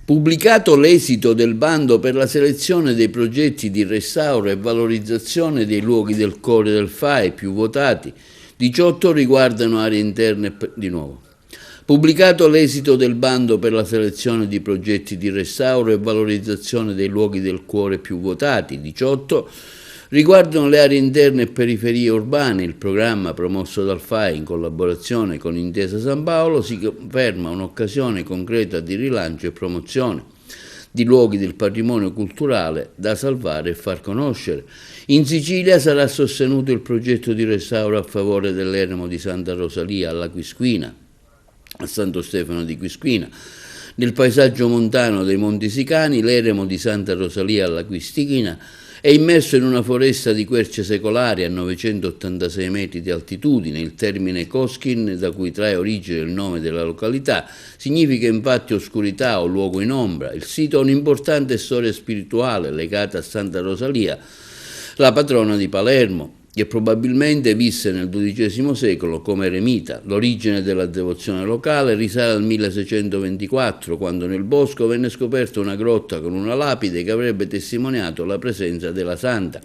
Pubblicato l'esito del bando per la selezione dei progetti di restauro e valorizzazione dei luoghi del cuore del FAI più votati, 18 riguardano aree interne di nuovo. Pubblicato l'esito del bando per la selezione di progetti di restauro e valorizzazione dei luoghi del cuore più votati, 18 riguardano le aree interne e periferie urbane. Il programma promosso dal FAI in collaborazione con Intesa San Paolo si conferma un'occasione concreta di rilancio e promozione di luoghi del patrimonio culturale da salvare e far conoscere. In Sicilia sarà sostenuto il progetto di restauro a favore dell'eremo di Santa Rosalia alla Quisquina, a Santo Stefano di Quisquina. Nel paesaggio montano dei Monti Sicani, l'eremo di Santa Rosalia alla Quisquina è immerso in una foresta di querce secolari a 986 metri di altitudine. Il termine Coskin, da cui trae origine il nome della località, significa infatti oscurità o luogo in ombra. Il sito ha un'importante storia spirituale legata a Santa Rosalia, la patrona di Palermo, che probabilmente visse nel XII secolo come eremita. L'origine della devozione locale risale al 1624, quando nel bosco venne scoperta una grotta con una lapide che avrebbe testimoniato la presenza della santa.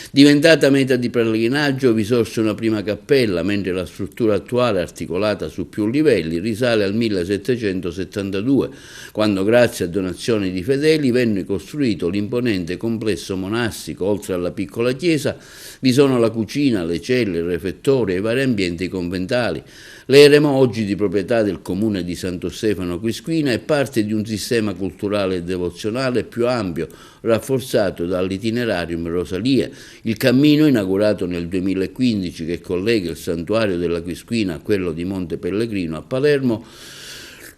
Diventata meta di pellegrinaggio, vi sorse una prima cappella, mentre la struttura attuale, articolata su più livelli, risale al 1772, quando grazie a donazioni di fedeli venne costruito l'imponente complesso monastico. Oltre alla piccola chiesa vi sono la cucina, le celle, il refettorio e i vari ambienti conventali. L'eremo, oggi di proprietà del comune di Santo Stefano Quisquina, è parte di un sistema culturale e devozionale più ampio, rafforzato dall'itinerarium Rosalia. Il cammino, inaugurato nel 2015, che collega il santuario della Quisquina a quello di Monte Pellegrino a Palermo,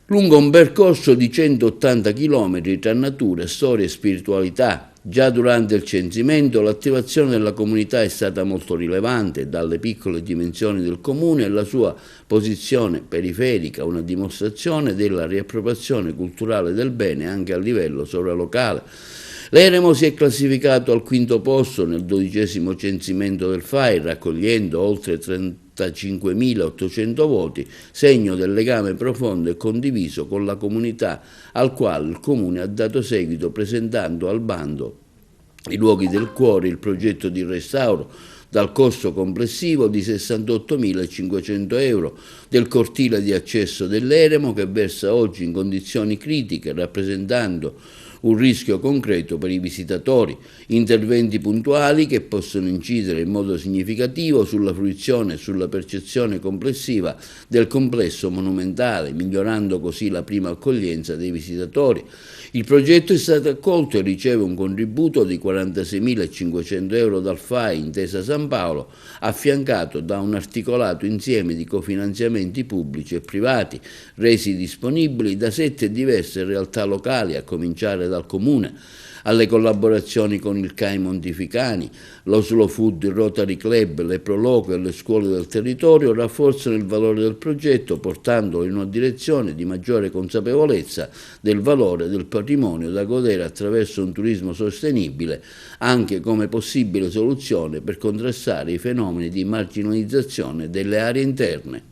lungo un percorso di 180 km tra natura, storia e spiritualità. Già durante il censimento l'attivazione della comunità è stata molto rilevante, dalle piccole dimensioni del comune e la sua posizione periferica, una dimostrazione della riappropriazione culturale del bene anche a livello sovralocale. L'eremo si è classificato al quinto posto nel 12° censimento del FAI, raccogliendo oltre 35.800 voti, segno del legame profondo e condiviso con la comunità, al quale il Comune ha dato seguito presentando al bando i luoghi del cuore, il progetto di restauro dal costo complessivo di 68.500 euro del cortile di accesso dell'eremo, che versa oggi in condizioni critiche, rappresentando un rischio concreto per i visitatori, interventi puntuali che possono incidere in modo significativo sulla fruizione e sulla percezione complessiva del complesso monumentale, migliorando così la prima accoglienza dei visitatori. Il progetto è stato accolto e riceve un contributo di 46.500 euro dal FAI Intesa San Paolo, affiancato da un articolato insieme di cofinanziamenti pubblici e privati, resi disponibili da 7 diverse realtà locali, a cominciare dal Comune. Alle collaborazioni con il CAI Montificani, lo Slow Food, il Rotary Club, le Proloco e le scuole del territorio rafforzano il valore del progetto, portandolo in una direzione di maggiore consapevolezza del valore del patrimonio da godere attraverso un turismo sostenibile, anche come possibile soluzione per contrastare i fenomeni di marginalizzazione delle aree interne.